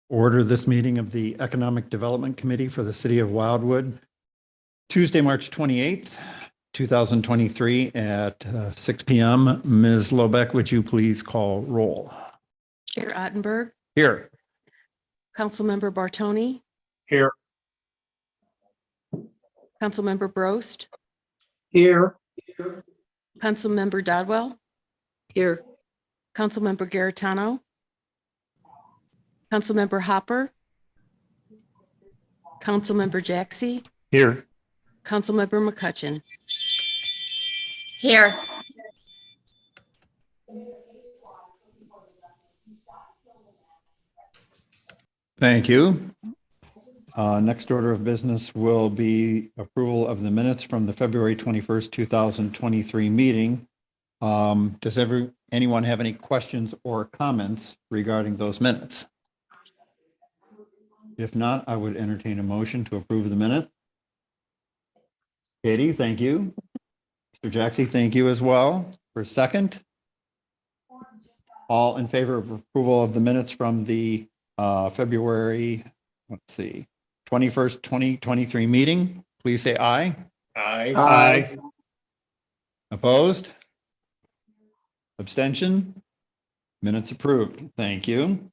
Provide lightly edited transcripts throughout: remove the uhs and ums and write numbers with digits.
Order this meeting of the Economic Development Committee for the City of Wildwood, Tuesday, March 28th, 2023 at 6 p.m. Ms. Lobeck, would you please call roll? Chair Ottenberg, Here. Councilmember Bartoni, Here. Councilmember Brost, Here. Councilmember Dodwell, Here. Councilmember Garitano, Councilmember Hopper, Councilmember Jaxi, Here. Councilmember McCutcheon. Here. Thank you. Next order of business will be approval of the minutes from the February 21st, 2023 meeting. Does anyone have any questions or comments regarding those minutes? If not, I would entertain a motion to approve the minute. Katie, thank you. Mr. Jaxi, thank you as well. For a second. All in favor of approval of the minutes from the February, 21st, 2023 meeting, please say aye. Aye. Aye. Opposed? Abstention? Minutes approved. Thank you.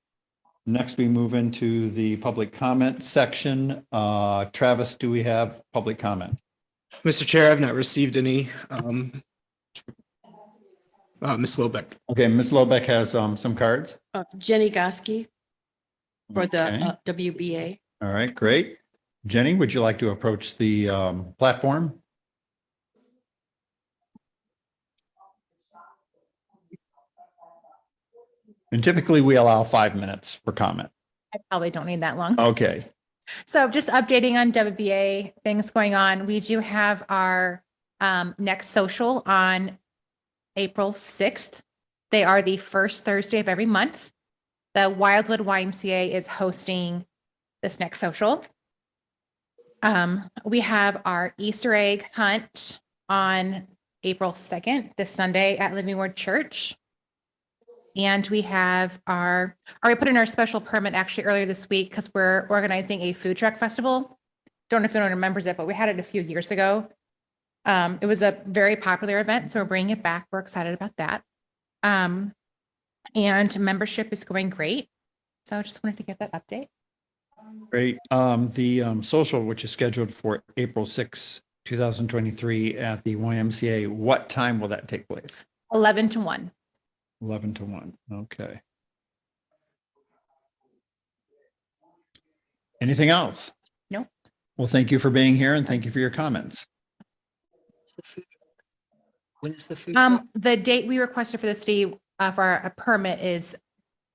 Next, we move into the public comment section. Travis, do we have public comment? Mr. Chair, I've not received any. Ms. Lobeck. Okay, Ms. Lobeck has some cards. Jenny Goski for Okay. the WBA. All right, great. Jenny, would you like to approach the platform? And typically we allow 5 minutes for comment. I probably don't need that long. Okay. So just updating on WBA things going on. We do have our next social on April 6th. They are the first Thursday of every month. The Wildwood YMCA is hosting this next social. We have our Easter egg hunt on April 2nd, this Sunday at Living Word Church. And we have we put in our special permit actually earlier this week because we're organizing a food truck festival. Don't know if anyone remembers it, but we had it a few years ago. It was a very popular event, so we're bringing it back. We're excited about that. And membership is going great. So I just wanted to get that update. Great. The social, which is scheduled for April 6, 2023 at the YMCA, what time will that take place? 11 to 1. 11 to 1. Okay. Anything else? No. Well, thank you for being here and thank you for your comments. When is the food truck? The date we requested for the city for a permit is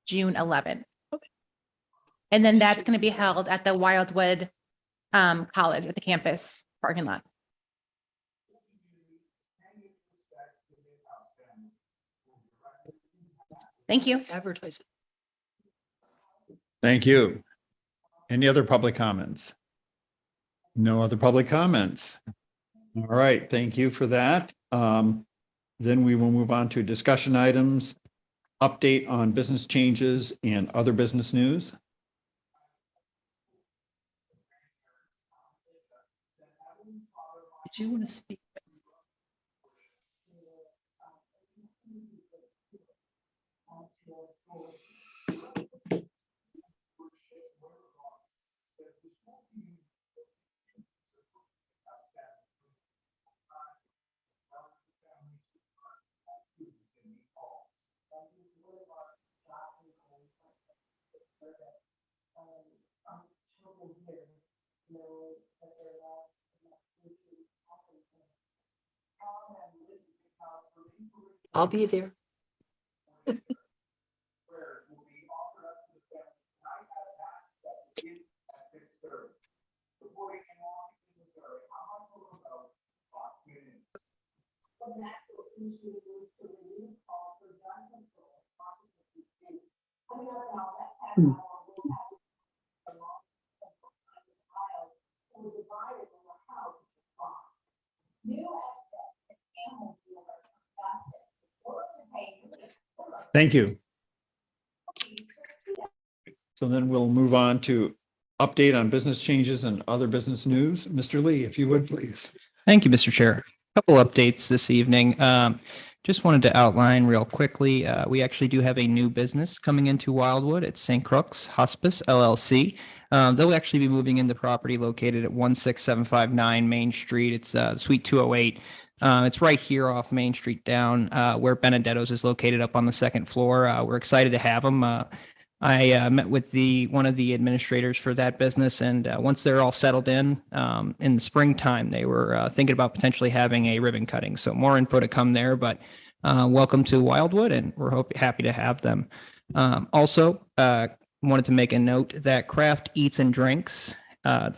June 11th. And then that's going to be held at the Wildwood College at the campus parking lot. Thank you. Advertise it. Thank you. Any other public comments? No other public comments. All right, thank you for that. Then we will move on to discussion items, update on business changes and other business news. Did you want to speak? I'll be there. Thank you. So then we'll move on to update on business changes and other business news. Mr. Lee, if you would, please. Thank you, Mr. Chair. Couple updates this evening. Just wanted to outline real quickly, we actually do have a new business coming into Wildwood. It's St. Crooks Hospice LLC. They'll actually be moving into property located at 16759 Main Street. It's Suite 208. It's right here off Main Street down where Benedetto's is located up on the second floor. We're excited to have them. I met with one of the administrators for that business, and once they're all settled in the springtime, they were thinking about potentially having a ribbon cutting. So more info to come there, but welcome to Wildwood, and we're happy to have them. Also, wanted to make a note that Craft Eats and Drinks,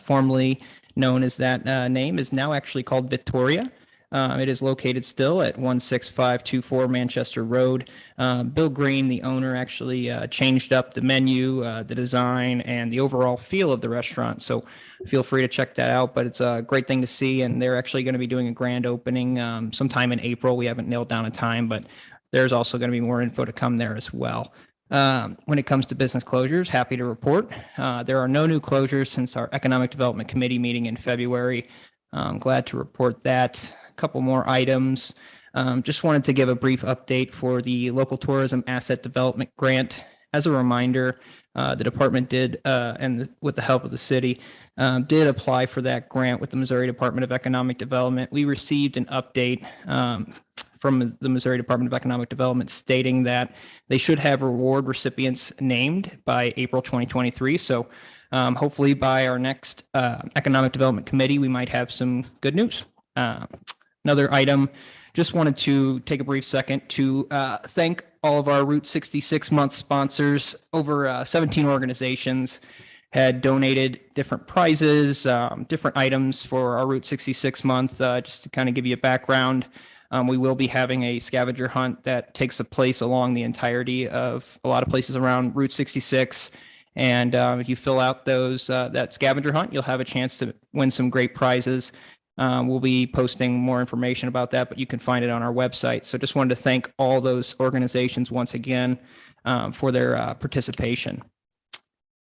formerly known as that name, is now actually called Victoria. It is located still at 16524 Manchester Road. Bill Green, the owner, actually changed up the menu, the design, and the overall feel of the restaurant. So feel free to check that out. But it's a great thing to see. And they're actually going to be doing a grand opening sometime in April. We haven't nailed down a time, but there's also going to be more info to come there as well. When it comes to business closures, happy to report there are no new closures since our Economic Development Committee meeting in February. I'm glad to report that. Couple more items. Just wanted to give a brief update for the local tourism asset development grant. As a reminder, the department did, and with the help of the city, did apply for that grant with the Missouri Department of Economic Development. We received an update from the Missouri Department of Economic Development stating that they should have reward recipients named by April 2023. So hopefully by our next Economic Development Committee, we might have some good news. Another item, just wanted to take a brief second to thank all of our Route 66 month sponsors. Over 17 organizations had donated different prizes, different items for our Route 66 month. Just to kind of give you a background, we will be having a scavenger hunt that takes place along the entirety of a lot of places around Route 66. And if you fill out that scavenger hunt, you'll have a chance to win some great prizes. We'll be posting more information about that, but you can find it on our website. So just wanted to thank all those organizations once again for their participation.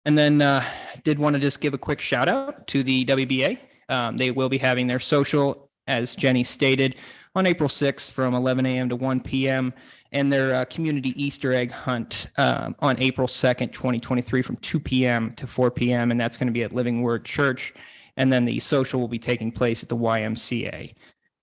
And then did want to just give a quick shout out to the WBA. They will be having their social, as Jenny stated, on April 6th from 11 a.m. to 1 p.m. and their community Easter egg hunt on April 2nd, 2023 from 2 p.m. to 4 p.m. And that's going to be at Living Word Church. And then the social will be taking place at the YMCA.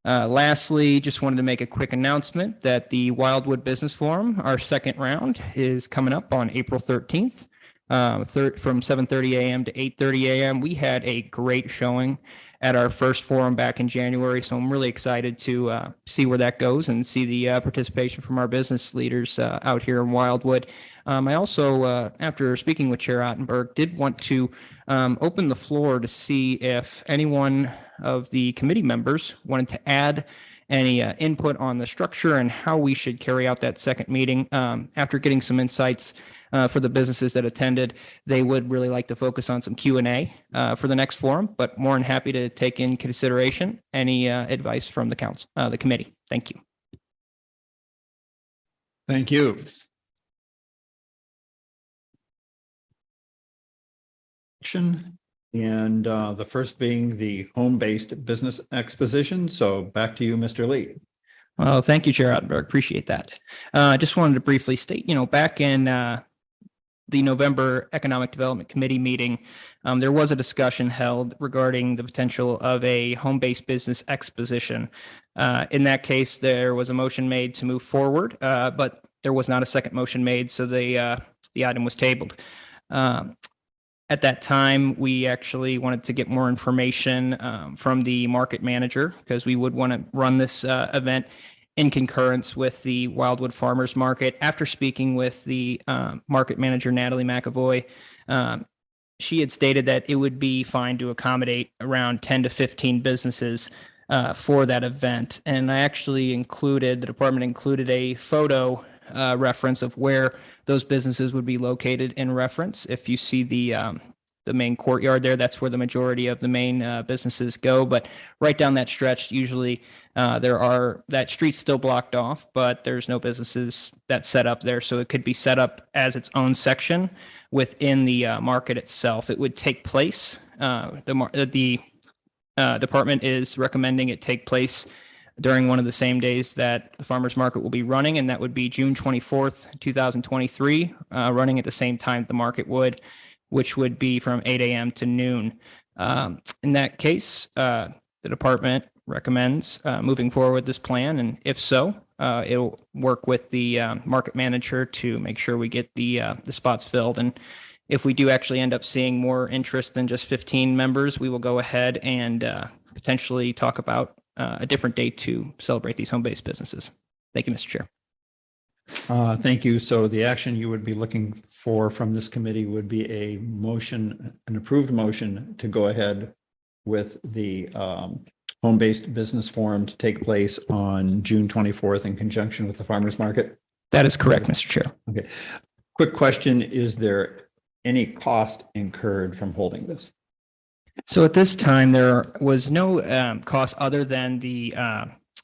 Lastly, just wanted to make a quick announcement that the Wildwood Business Forum, our second round, is coming up on April 13th from 7:30 a.m. to 8:30 a.m. We had a great showing at our first forum back in January, so I'm really excited to see where that goes and see the participation from our business leaders out here in Wildwood. I also, after speaking with Chair Ottenberg, did want to open the floor to see if anyone of the committee members wanted to add any input on the structure and how we should carry out that second meeting. After getting some insights for the businesses that attended, they would really like to focus on some Q&A for the next forum, but more than happy to take in consideration any advice from the council, the committee. Thank you. Thank you. And the first being the home-based business exposition. So back to you, Mr. Lee. Well, thank you, Chair Ottenberg. Appreciate that. I just wanted to briefly state, back in the November Economic Development Committee meeting, there was a discussion held regarding the potential of a home-based business exposition. In that case, there was a motion made to move forward, but there was not a second motion made, so the item was tabled. At that time, we actually wanted to get more information from the market manager because we would want to run this event in concurrence with the Wildwood Farmers Market. After speaking with the market manager, Natalie McAvoy, she had stated that it would be fine to accommodate around 10 to 15 businesses for that event. And I actually the department included a photo reference of where those businesses would be located in reference. If you see the the main courtyard there. That's where the majority of the main businesses go. But right down that stretch, usually that street's still blocked off, but there's no businesses that's set up there. So it could be set up as its own section within the market itself. It would take place. The department is recommending it take place during one of the same days that the farmers market will be running, and that would be June 24th, 2023, running at the same time the market would, which would be from 8 a.m. to noon. In that case, the department recommends moving forward with this plan, and if so, it'll work with the market manager to make sure we get the spots filled. And if we do actually end up seeing more interest than just 15 members, we will go ahead and potentially talk about a different date to celebrate these home-based businesses. Thank you, Mr. Chair. Thank you. So the action you would be looking for from this committee would be a motion, an approved motion to go ahead with the home-based business forum to take place on June 24th in conjunction with the farmers market. That is correct, Mr. Chair. Okay. Quick question. Is there any cost incurred from holding this? So at this time, there was no cost other than the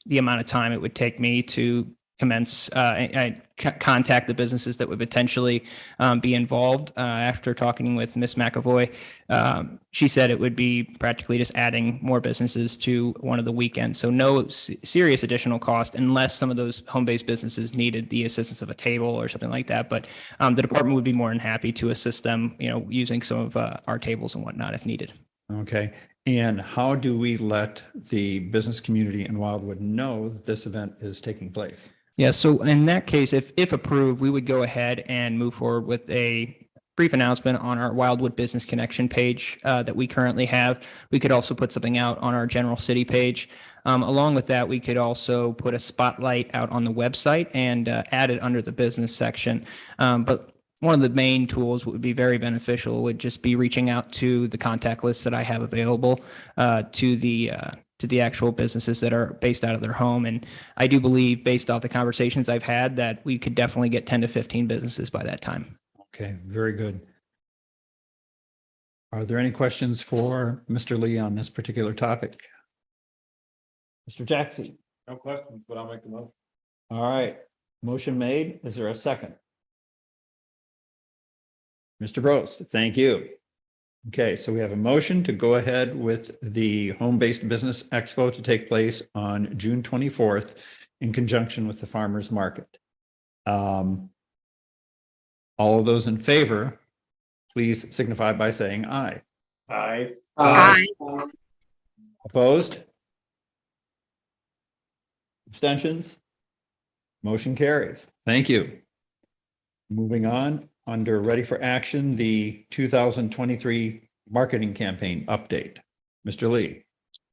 amount of time it would take me to commence contact the businesses that would potentially be involved. After talking with Ms. McAvoy, she said it would be practically just adding more businesses to one of the weekends. So no serious additional cost unless some of those home-based businesses needed the assistance of a table or something like that. But the department would be more than happy to assist them, using some of our tables and whatnot if needed. Okay. And how do we let the business community in Wildwood know that this event is taking place? Yeah, so in that case, if approved, we would go ahead and move forward with a brief announcement on our Wildwood Business Connection page that we currently have. We could also put something out on our general city page. Along with that, we could also put a spotlight out on the website and add it under the business section. But one of the main tools would be very beneficial would just be reaching out to the contact list that I have available to the actual businesses that are based out of their home. And I do believe, based off the conversations I've had, that we could definitely get 10 to 15 businesses by that time. Okay, very good. Are there any questions for Mr. Lee on this particular topic? Mr. Jackson? No questions, but I'll make the motion. All right, motion made. Is there a second? Mr. Brost, thank you. Okay, so we have a motion to go ahead with the home-based business expo to take place on June 24th in conjunction with the farmers market. All of those in favor, please signify by saying aye. Aye. Aye. Opposed? Abstentions? Motion carries. Thank you. Moving on, under ready for action, the 2023 marketing campaign update. Mr. Lee.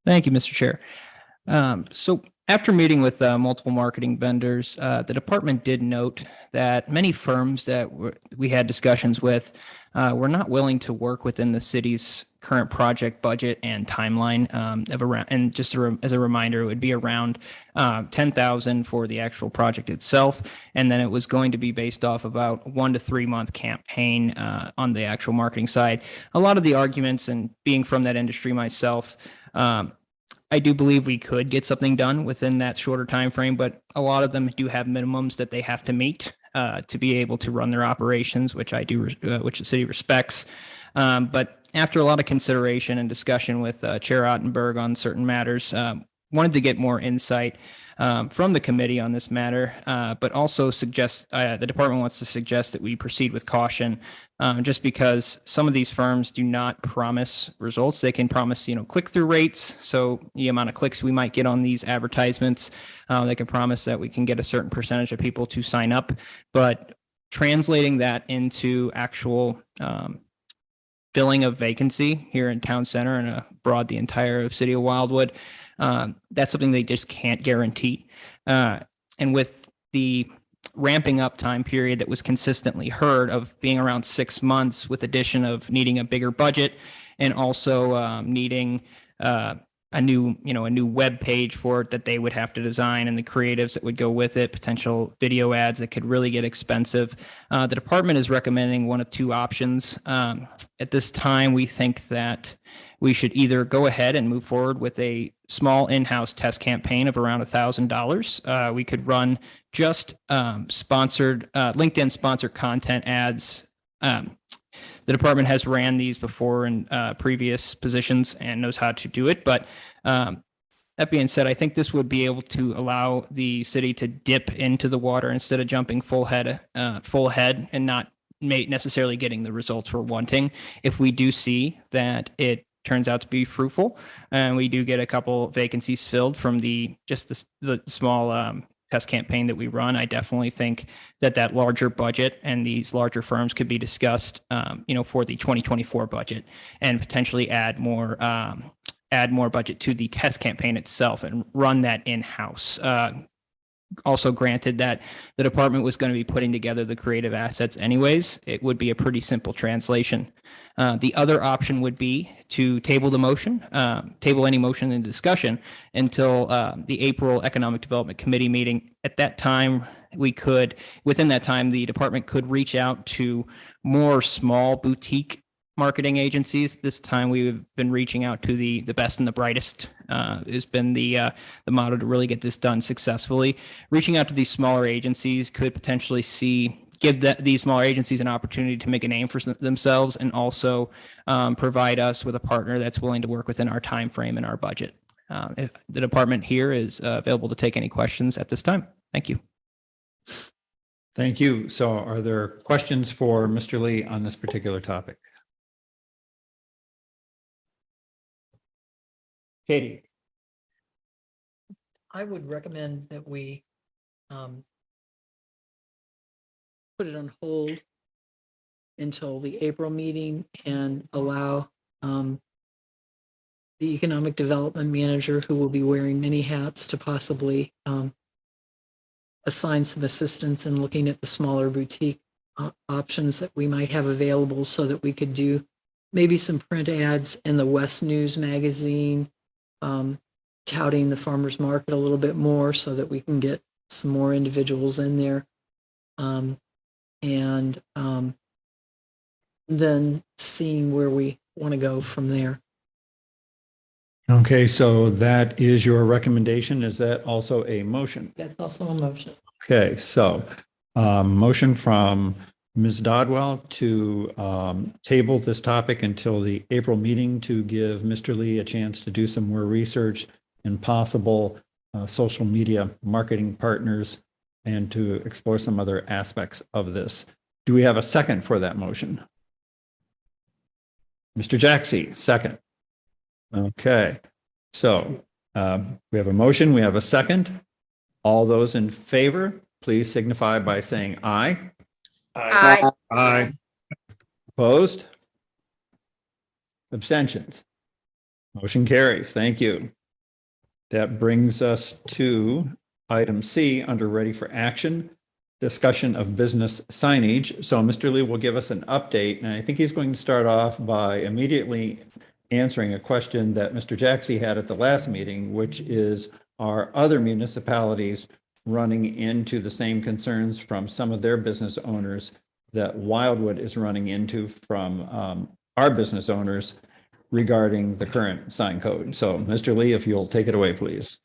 Thank you, Mr. Chair. So after meeting with multiple marketing vendors, the department did note that many firms that we had discussions with were not willing to work within the city's current project budget and timeline of around, and just as a reminder, it would be around $10,000 for the actual project itself. And then it was going to be based off about 1 to 3 month campaign on the actual marketing side. A lot of the arguments, and being from that industry myself, I do believe we could get something done within that shorter time frame, but a lot of them do have minimums that they have to meet to be able to run their operations, which I do, which the city respects. But after a lot of consideration and discussion with Chair Ottenberg on certain matters, wanted to get more insight from the committee on this matter, but also suggest the department wants to suggest that we proceed with caution, just because some of these firms do not promise results. They can promise, click-through rates, so the amount of clicks we might get on these advertisements. They can promise that we can get a certain percentage of people to sign up, but translating that into actual filling of vacancy here in town center and abroad the entire city of Wildwood, that's something they just can't guarantee. And with the ramping up time period that was consistently heard of being around 6 months, with addition of needing a bigger budget and also needing a new web page for it that they would have to design and the creatives that would go with it, potential video ads that could really get expensive. The department is recommending one of two options. At this time, we think that we should either go ahead and move forward with a small in-house test campaign of around $1,000. We could run just sponsored LinkedIn sponsored content ads. The department has ran these before in previous positions and knows how to do it. But that being said, I think this would be able to allow the city to dip into the water instead of jumping full head and not necessarily getting the results we're wanting. If we do see that it turns out to be fruitful and we do get a couple vacancies filled from the small test campaign that we run, I definitely think that larger budget and these larger firms could be discussed, for the 2024 budget and potentially add more budget to the test campaign itself and run that in-house. Also granted that the department was going to be putting together the creative assets anyways, it would be a pretty simple translation. The other option would be to table any motion in discussion until the April Economic Development Committee meeting. At that time, within that time, the department could reach out to more small boutique marketing agencies. This time we've been reaching out to the best and the brightest has been the motto to really get this done successfully. Reaching out to these smaller agencies could potentially give these smaller agencies an opportunity to make a name for themselves and also provide us with a partner that's willing to work within our time frame and our budget. If the department here is available to take any questions at this time. Thank you. Thank you. So are there questions for Mr. Lee on this particular topic? Katie? I would recommend that we put it on hold until the April meeting and allow the economic development manager, who will be wearing many hats, to possibly assign some assistance in looking at the smaller boutique options that we might have available, so that we could do maybe some print ads in the West News magazine, touting the farmers market a little bit more so that we can get some more individuals in there. And then seeing where we want to go from there. Okay, so that is your recommendation. Is that also a motion? That's also a motion. Okay, so motion from Ms. Dodwell to table this topic until the April meeting to give Mr. Lee a chance to do some more research and possible social media marketing partners and to explore some other aspects of this. Do we have a second for that motion? Mr. Jaxie, second. Okay, so we have a motion, we have a second. All those in favor, please signify by saying aye. Aye. Aye. Opposed? Abstentions? Motion carries. Thank you. That brings us to item C under ready for action, discussion of business signage. So Mr. Lee will give us an update, and I think he's going to start off by immediately answering a question that Mr. Jaxie had at the last meeting, which is, are other municipalities running into the same concerns from some of their business owners that Wildwood is running into from our business owners regarding the current sign code? So Mr. Lee, if you'll take it away, please.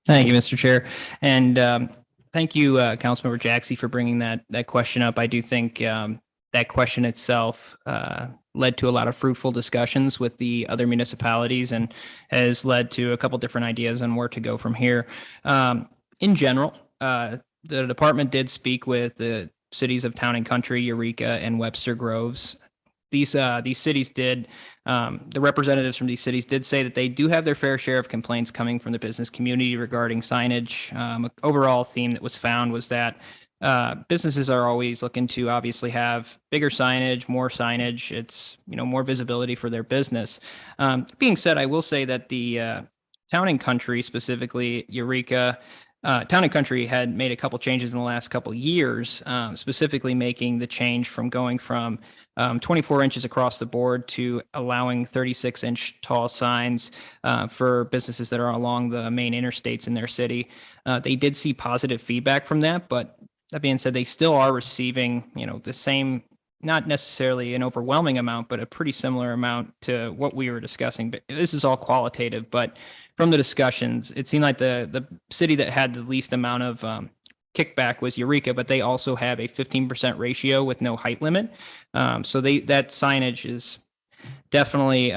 Thank you, Mr. Chair. And thank you, Councilmember Jaxie, for bringing that question up. I do think that question itself led to a lot of fruitful discussions with the other municipalities and has led to a couple different ideas on where to go from here. In general, the department did speak with the cities of Town and Country, Eureka, and Webster Groves. These cities did, the representatives from these cities did say that they do have their fair share of complaints coming from the business community regarding signage. Overall theme that was found was that businesses are always looking to obviously have bigger signage, more signage. It's, more visibility for their business. Being said, I will say that the Town and Country, specifically Eureka, Town and Country had made a couple changes in the last couple years, specifically making the change from going from 24 inches across the board to allowing 36-inch tall signs for businesses that are along the main interstates in their city. They did see positive feedback from that, but that being said, they still are receiving, the same, not necessarily an overwhelming amount, but a pretty similar amount to what we were discussing. But this is all qualitative, but from the discussions, it seemed like the city that had the least amount of kickback was Eureka, but they also have a 15% ratio with no height limit. So that signage is definitely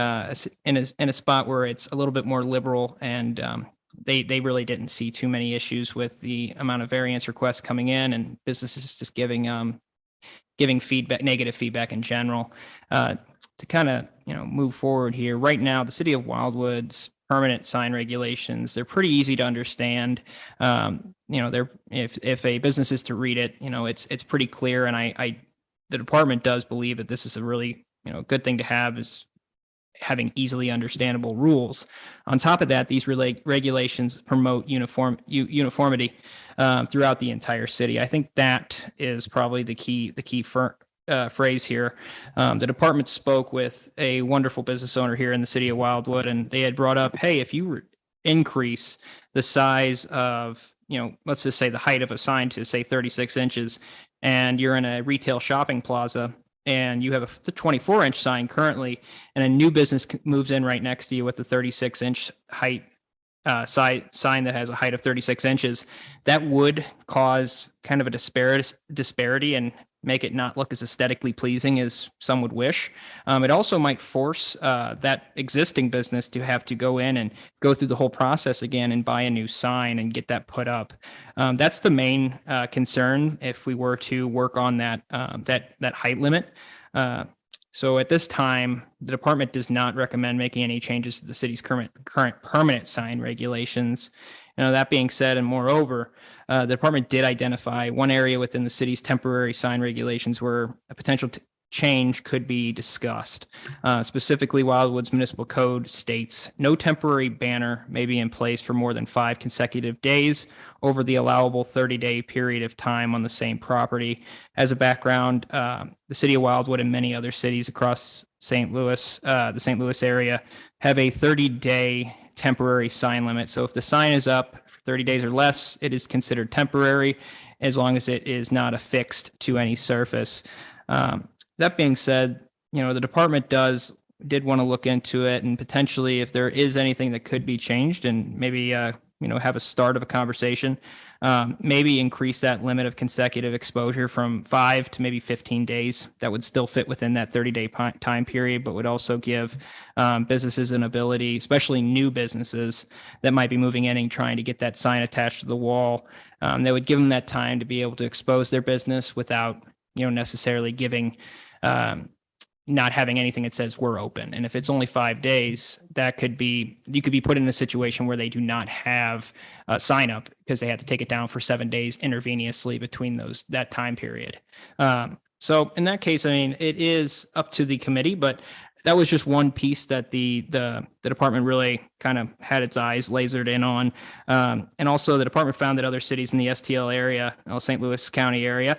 in a spot where it's a little bit more liberal, and they really didn't see too many issues with the amount of variance requests coming in and businesses just giving feedback, negative feedback in general. To kind of move forward here, right now the city of Wildwood's permanent sign regulations, they're pretty easy to understand. They're if a business is to read it, it's pretty clear, and the department does believe that this is a really good thing to have, is having easily understandable rules. On top of that, these regulations promote uniformity throughout the entire city. I think that is probably the key phrase here. The department spoke with a wonderful business owner here in the city of Wildwood, and they had brought up, hey, if you increase the size of, let's just say the height of a sign to say 36 inches, and you're in a retail shopping plaza, and you have a 24-inch sign currently, and a new business moves in right next to you with a 36-inch height sign that has a height of 36 inches, that would cause kind of a disparity and make it not look as aesthetically pleasing as some would wish. It also might force that existing business to have to go in and go through the whole process again and buy a new sign and get that put up. That's the main concern if we were to work on that height limit. So at this time, the department does not recommend making any changes to the city's current permanent sign regulations. That being said, and moreover, the department did identify one area within the city's temporary sign regulations where a potential change could be discussed. Specifically, Wildwood's municipal code states no temporary banner may be in place for more than 5 consecutive days over the allowable 30-day period of time on the same property. As a background, the city of Wildwood and many other cities across St. Louis, the St. Louis area, have a 30-day temporary sign limit. So if the sign is up for 30 days or less, it is considered temporary as long as it is not affixed to any surface. That being said, the department did want to look into it, and potentially if there is anything that could be changed, and maybe have a start of a conversation, maybe increase that limit of consecutive exposure from 5 to maybe 15 days. That would still fit within that 30-day time period, but would also give businesses an ability, especially new businesses that might be moving in and trying to get that sign attached to the wall. That would give them that time to be able to expose their business without necessarily giving not having anything that says we're open. And if it's only 5 days, you could be put in a situation where they do not have a sign up because they had to take it down for 7 days intravenously between that time period. So in that case, it is up to the committee, but that was just one piece that the department really kind of had its eyes lasered in on. And also the department found that other cities in the STL area, St. Louis County area,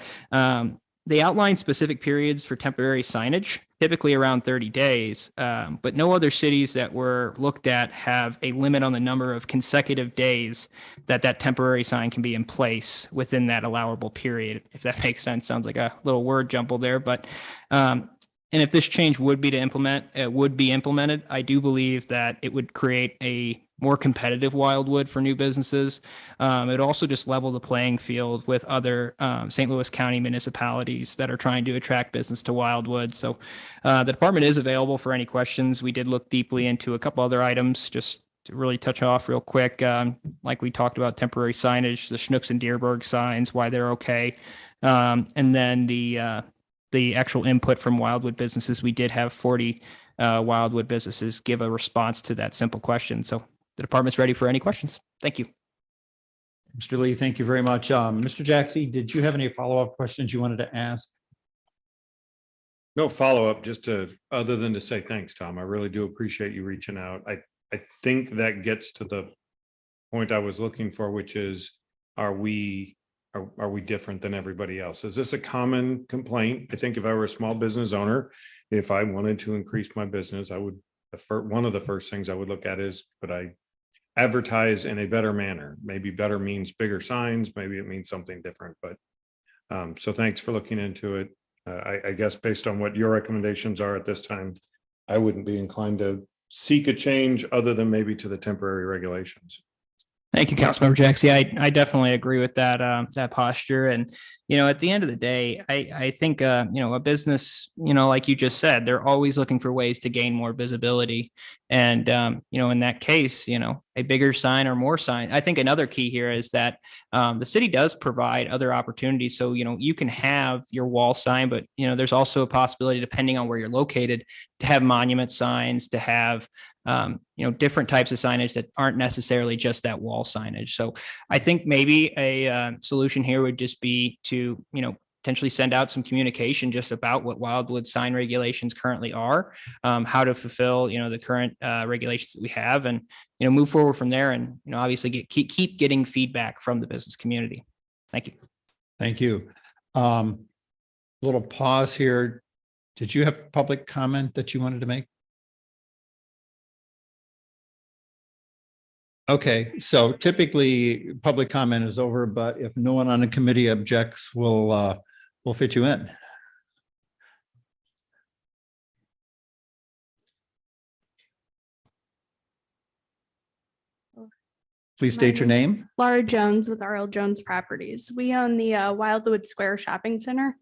they outline specific periods for temporary signage, typically around 30 days, but no other cities that were looked at have a limit on the number of consecutive days that temporary sign can be in place within that allowable period, if that makes sense. Sounds like a little word jumble there, but and if this change would be implemented, I do believe that it would create a more competitive Wildwood for new businesses. It would also just level the playing field with other St. Louis County municipalities that are trying to attract business to Wildwood. So the department is available for any questions. We did look deeply into a couple other items just to really touch off real quick. Like we talked about temporary signage, the Schnucks and Deerberg signs, why they're okay. And then the actual input from Wildwood businesses. We did have 40 Wildwood businesses give a response to that simple question. So the department's ready for any questions. Thank you. Mr. Lee, thank you very much. Mr. Jaxie, did you have any follow-up questions you wanted to ask? No follow-up, other than to say thanks, Tom. I really do appreciate you reaching out. I think that gets to the point I was looking for, which is, are we are we different than everybody else? Is this a common complaint? I think if I were a small business owner, if I wanted to increase my business, I would, one of the first things I would look at is, could I advertise in a better manner? Maybe better means bigger signs, maybe it means something different, but so thanks for looking into it. I guess based on what your recommendations are at this time, I wouldn't be inclined to seek a change other than maybe to the temporary regulations. Thank you, Councilmember Jaxie. I definitely agree with that, that posture. And, at the end of the day, I think, a business, like you just said, they're always looking for ways to gain more visibility. And, in that case, a bigger sign or more sign. I think another key here is that the city does provide other opportunities. So, you can have your wall sign, but, there's also a possibility, depending on where you're located, to have monument signs, to have different types of signage that aren't necessarily just that wall signage. So I think maybe a solution here would just be to, potentially send out some communication just about what Wildwood sign regulations currently are, how to fulfill, the current regulations that we have, and, move forward from there, and, obviously keep getting feedback from the business community. Thank you. Thank you. Little pause here. Did you have public comment that you wanted to make? Okay, so typically public comment is over, but if no one on the committee objects, we'll fit you in. Please state your name. Laura Jones with R.L. Jones Properties. We own the Wildwood Square Shopping Center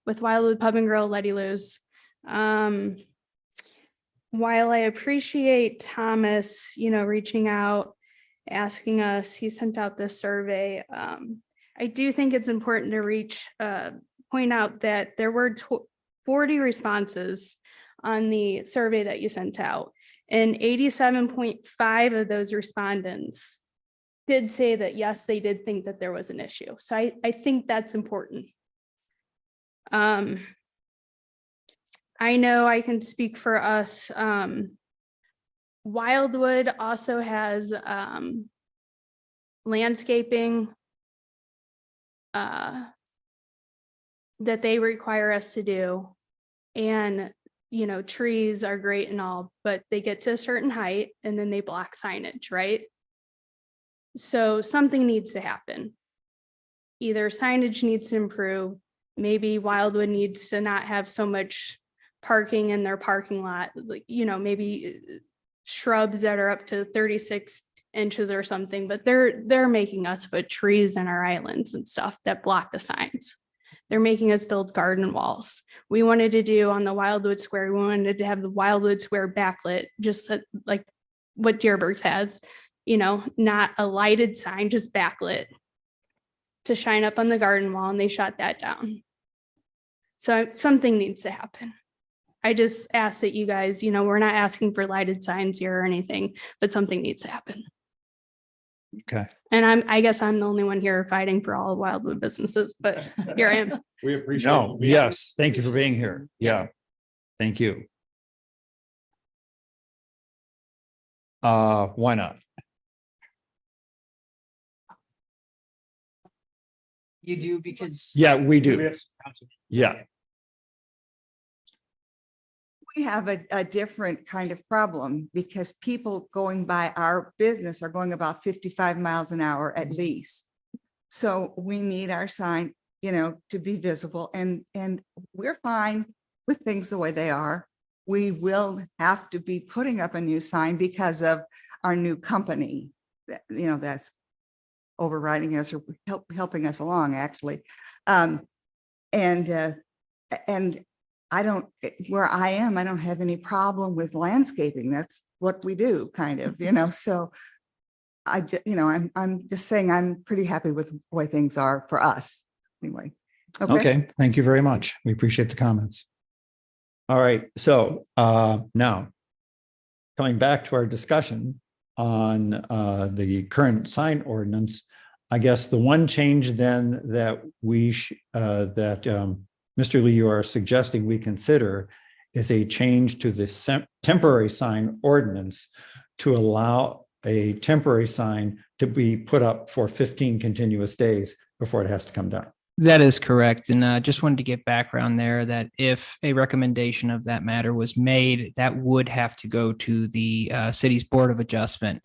with Wildwood Pub and Grill, Letty Lou's. While I appreciate Thomas, reaching out, asking us, he sent out this survey. I do think it's important to point out that there were 40 responses on the survey that you sent out, and 87.5 of those respondents did say that, yes, they did think that there was an issue. So I think that's important. I know I can speak for us. Wildwood also has landscaping that they require us to do. And, trees are great and all, but they get to a certain height and then they block signage, right? So something needs to happen. Either signage needs to improve, maybe Wildwood needs to not have so much parking in their parking lot, like, maybe shrubs that are up to 36 inches or something, but they're making us put trees in our islands and stuff that block the signs. They're making us build garden walls. We wanted to do on the Wildwood Square, we wanted to have the Wildwood Square backlit, just like what Dearborg's has, not a lighted sign, just backlit to shine up on the garden wall, and they shot that down. So something needs to happen. I just ask that you guys, we're not asking for lighted signs here or anything, but something needs to happen. Okay. And I guess I'm the only one here fighting for all Wildwood businesses, but here I am. We appreciate No, it. yes, thank you for being here. Yeah, thank you. Why not? You do, because Yeah, we do. Yeah, We have a different kind of problem because people going by our business are going about 55 miles an hour at least. So we need our sign, to be visible, and we're fine with things the way they are. We will have to be putting up a new sign because of our new company, that's overriding us or helping us along, actually. And I don't, where I am, I don't have any problem with landscaping. That's what we do, kind of, so I'm just saying I'm pretty happy with the way things are for us anyway. okay, thank you very much. We appreciate the comments. All right, so now coming back to our discussion on the current sign ordinance, I guess the one change then that Mr. Lee, you are suggesting we consider is a change to the temporary sign ordinance to allow a temporary sign to be put up for 15 continuous days before it has to come down. That is correct. And just wanted to get background there that if a recommendation of that matter was made, that would have to go to the city's Board of Adjustment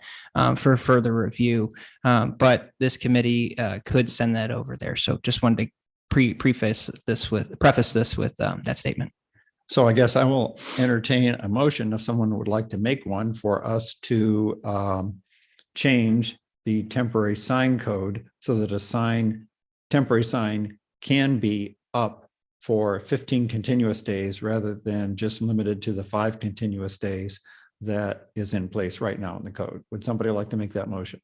for further review. But this committee could send that over there. So just wanted to preface this with that statement. So I guess I will entertain a motion if someone would like to make one for us to change the temporary sign code so that temporary sign can be up for 15 continuous days rather than just limited to the 5 continuous days that is in place right now in the code. Would somebody like to make that motion?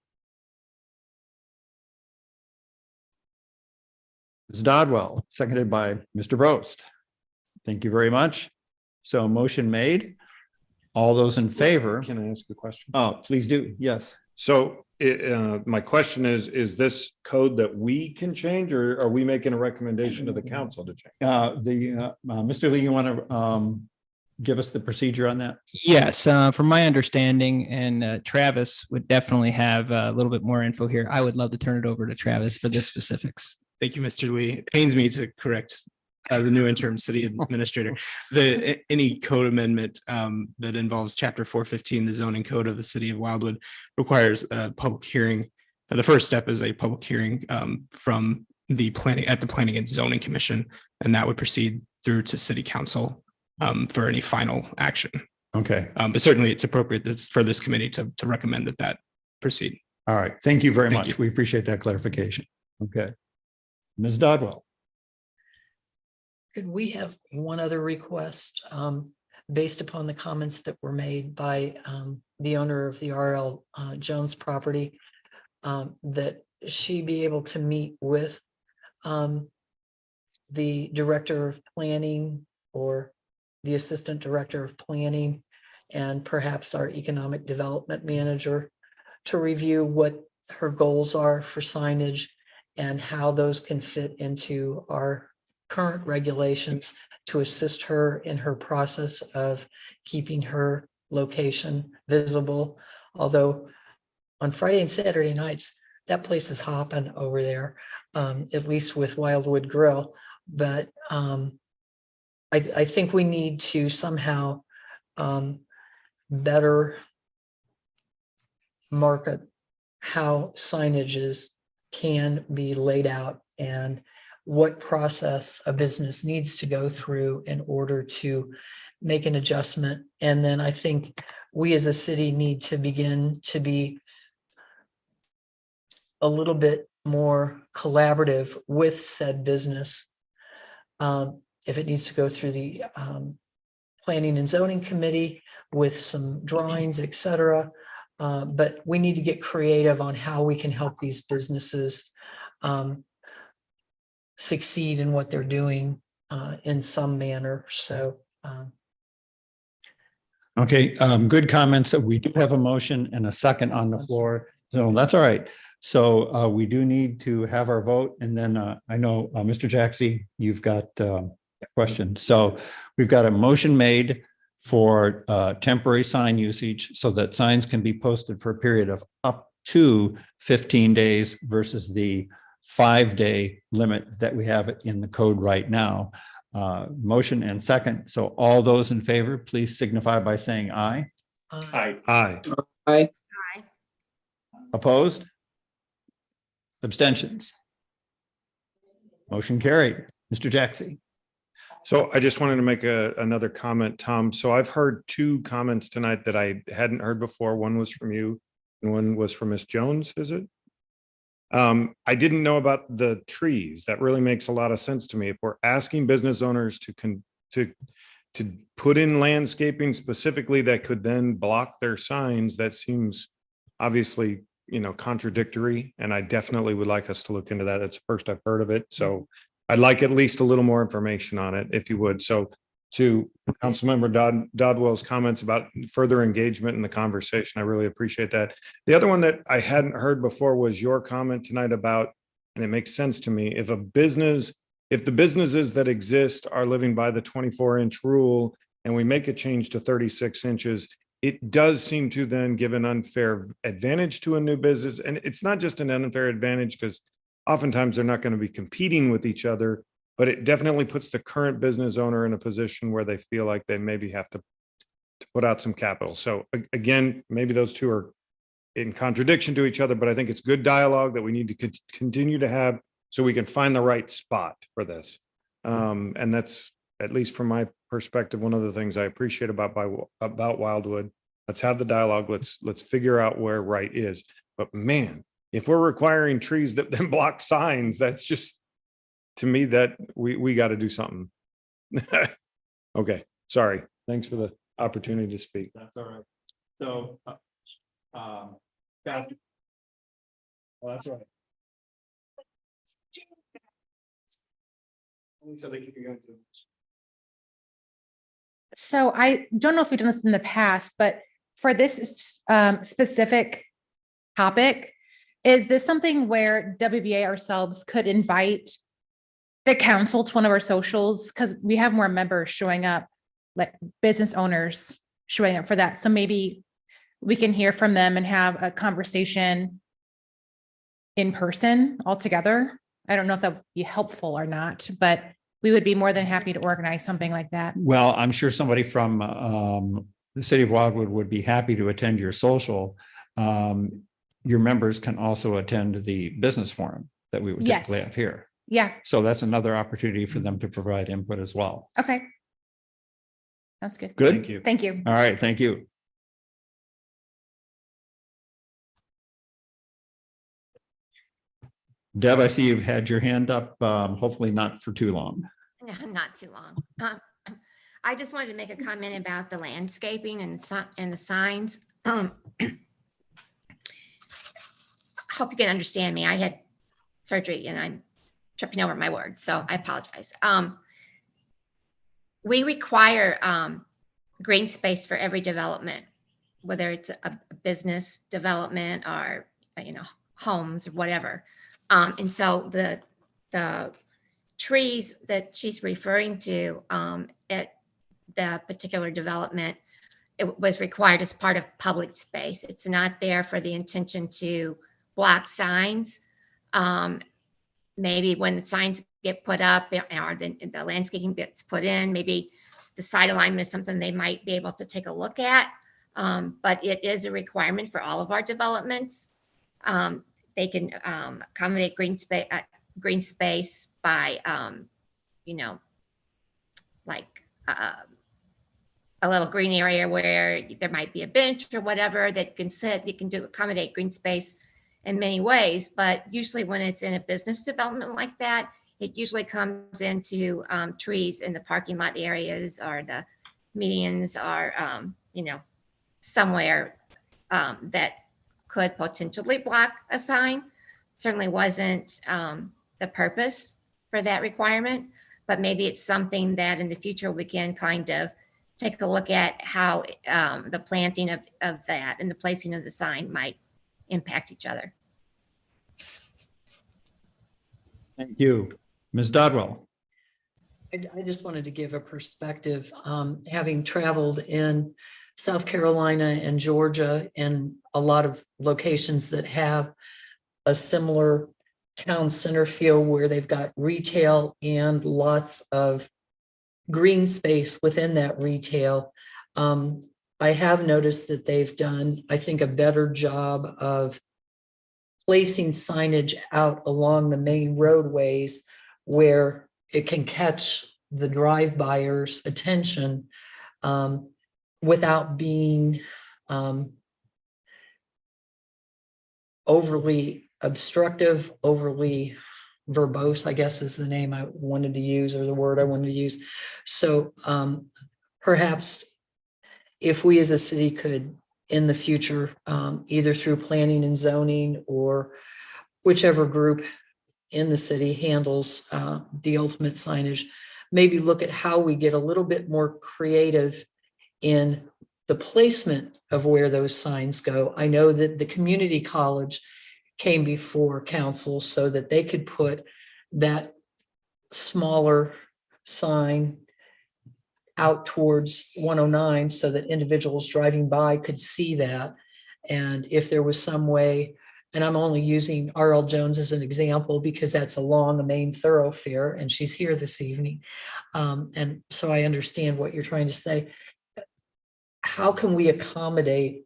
Ms. Dodwell, seconded by Mr. Brost. Thank you very much. So motion made. All those in favor? Can I ask a question? Oh, please do. Yes. So my question is this code that we can change, or are we making a recommendation to the council to change? Mr. Lee, you want to give us the procedure on that? Yes, from my understanding, and Travis would definitely have a little bit more info here. I would love to turn it over to Travis for the specifics. Thank you, Mr. Lee. It pains me to correct the new interim city administrator. Any code amendment that involves chapter 415, the zoning code of the city of Wildwood, requires a public hearing. The first step is a public hearing from the planning and zoning commission, and that would proceed through to city council for any final action. Okay. But certainly it's appropriate for this committee to recommend that proceed. All right. Thank you very Thank much. you. We appreciate that clarification. Okay. Ms. Dodwell. Could we have one other request based upon the comments that were made by the owner of the RL Jones property, that she be able to meet with the director of planning or the assistant director of planning and perhaps our economic development manager to review what her goals are for signage and how those can fit into our current regulations to assist her in her process of keeping her location visible. Although on Friday and Saturday nights, that place is hopping over there, at least with Wildwood Grill. But I think we need to somehow better market how signages can be laid out and what process a business needs to go through in order to make an adjustment. And then I think we as a city need to begin to be a little bit more collaborative with said business. If it needs to go through the planning and zoning committee with some drawings, et cetera. But we need to get creative on how we can help these businesses succeed in what they're doing in some manner. So. Okay, good comments. We do have a motion and a second on the floor. So that's all right. So we do need to have our vote. And then I know, Mr. Jaxie, you've got a question. So we've got a motion made for temporary sign usage so that signs can be posted for a period of up to 15 days versus the 5-day limit that we have in the code right now. Motion and second. So all those in favor, please signify by saying aye. Aye. Opposed? Abstentions? Motion carried. Mr. Jaxie. So I just wanted to make another comment, Tom. So I've heard 2 comments tonight that I hadn't heard before. One was from you and one was from Ms. Jones, is it? I didn't know about the trees. That really makes a lot of sense to me. If we're asking business owners to put in landscaping specifically that could then block their signs, that seems obviously, contradictory. And I definitely would like us to look into that. It's the first I've heard of it. So I'd like at least a little more information on it, if you would. So to Councilmember Dodwell's comments about further engagement in the conversation, I really appreciate that. The other one that I hadn't heard before was your comment tonight about, and it makes sense to me, if the businesses that exist are living by the 24-inch rule and we make a change to 36 inches, it does seem to then give an unfair advantage to a new business. And it's not just an unfair advantage because oftentimes they're not going to be competing with each other, but it definitely puts the current business owner in a position where they feel like they maybe have to put out some capital. So again, maybe those two are in contradiction to each other, but I think it's good dialogue that we need to continue to have so we can find the right spot for this. And that's, at least from my perspective, one of the things I appreciate about Wildwood. Let's have the dialogue. Let's figure out where right is. But man, if we're requiring trees that then block signs, that's just, to me, that we got to do something. Okay, sorry. Thanks for the opportunity to speak. That's all right. So, Kathy. Well, that's all right. So they keep you going to. So I don't know if we've done this in the past, but for this specific topic, is this something where WBA ourselves could invite the council to one of our socials? Because we have more members showing up, like business owners showing up for that. So maybe we can hear from them and have a conversation in person altogether. I don't know if that would be helpful or not, but we would be more than happy to organize something like that. Well, I'm sure somebody from the city of Wildwood would be happy to attend your social. Your members can also attend the business forum that we would Yes. typically have here. Yeah. So that's another opportunity for them to provide input as well. Okay. Sounds good. Good. Thank you. Thank you. All right, thank you. Deb, I see you've had your hand up, hopefully not for too long. No, not too long. I just wanted to make a comment about the landscaping and the signs. Hope you can understand me. I had surgery and I'm tripping over my words, so I apologize. We require green space for every development, whether it's a business development or homes or whatever. And so the trees that she's referring to at the particular development, it was required as part of public space. It's not there for the intention to block signs. Maybe when the signs get put up or the landscaping gets put in, maybe the side alignment is something they might be able to take a look at. But it is a requirement for all of our developments. They can accommodate green space by, like a little green area where there might be a bench or whatever that can sit. You can accommodate green space in many ways, but usually when it's in a business development like that, it usually comes into trees in the parking lot areas or the medians or, somewhere that could potentially block a sign. Certainly wasn't the purpose for that requirement, but maybe it's something that in the future we can kind of take a look at how the planting of that and the placing of the sign might impact each other. Thank you. Ms. Dodwell. I just wanted to give a perspective, having traveled in South Carolina and Georgia and a lot of locations that have a similar town center feel where they've got retail and lots of green space within that retail. I have noticed that they've done, I think, a better job of placing signage out along the main roadways where it can catch the drive-byers' attention without being overly obstructive, overly verbose, I guess is the name I wanted to use, or the word I wanted to use. So perhaps if we as a city could, in the future, either through planning and zoning or whichever group in the city handles the ultimate signage, maybe look at how we get a little bit more creative in the placement of where those signs go. I know that the community college came before council so that they could put that smaller sign out towards 109 so that individuals driving by could see that. And if there was some way, and I'm only using R.L. Jones as an example because that's along a main thoroughfare and she's here this evening. And so I understand what you're trying to say. How can we accommodate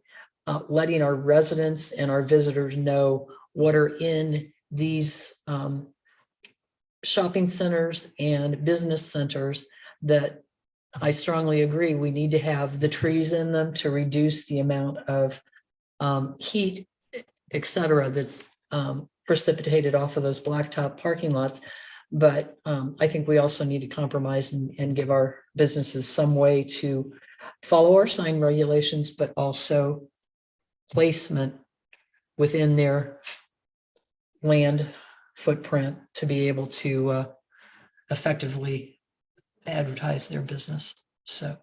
letting our residents and our visitors know what are in these shopping centers and business centers that I strongly agree we need to have the trees in them to reduce the amount of heat, et cetera, that's precipitated off of those blacktop parking lots. But I think we also need to compromise and give our businesses some way to follow our sign regulations, but also placement within their land footprint to be able to effectively advertise their business. So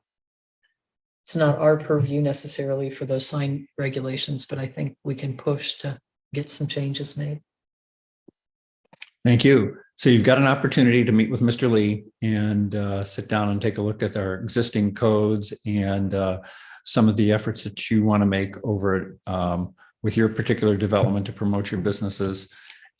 it's not our purview necessarily for those sign regulations, but I think we can push to get some changes made. Thank you. So you've got an opportunity to meet with Mr. Lee and sit down and take a look at our existing codes and some of the efforts that you want to make over with your particular development to promote your businesses.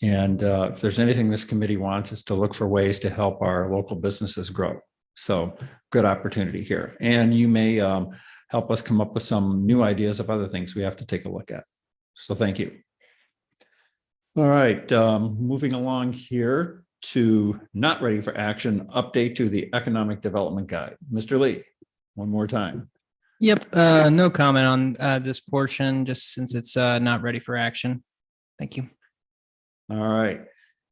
And if there's anything this committee wants, is to look for ways to help our local businesses grow. So good opportunity here. And you may help us come up with some new ideas of other things we have to take a look at. So thank you. All right, moving along here to not ready for action, update to the economic development guide. Mr. Lee, one more time. Yep, no comment on this portion, just since it's not ready for action. Thank you. All right.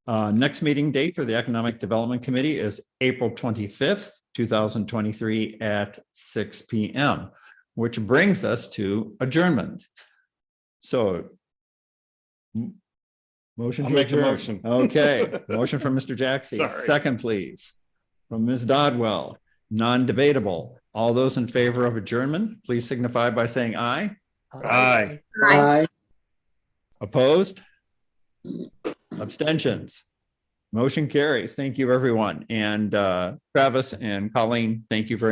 Next meeting date for the Economic Development Committee is April 25th, 2023 at 6 p.m., which brings us to adjournment. So motion. I'll to make the adjourn. motion. Okay, motion from Mr. Jaxie. Sorry. Second, please. From Ms. Dodwell, non-debatable. All those in favor of adjournment, please signify by saying aye. Aye. Aye. Opposed? Abstentions? Motion carries. Thank you, everyone. And Travis and Colleen, thank you very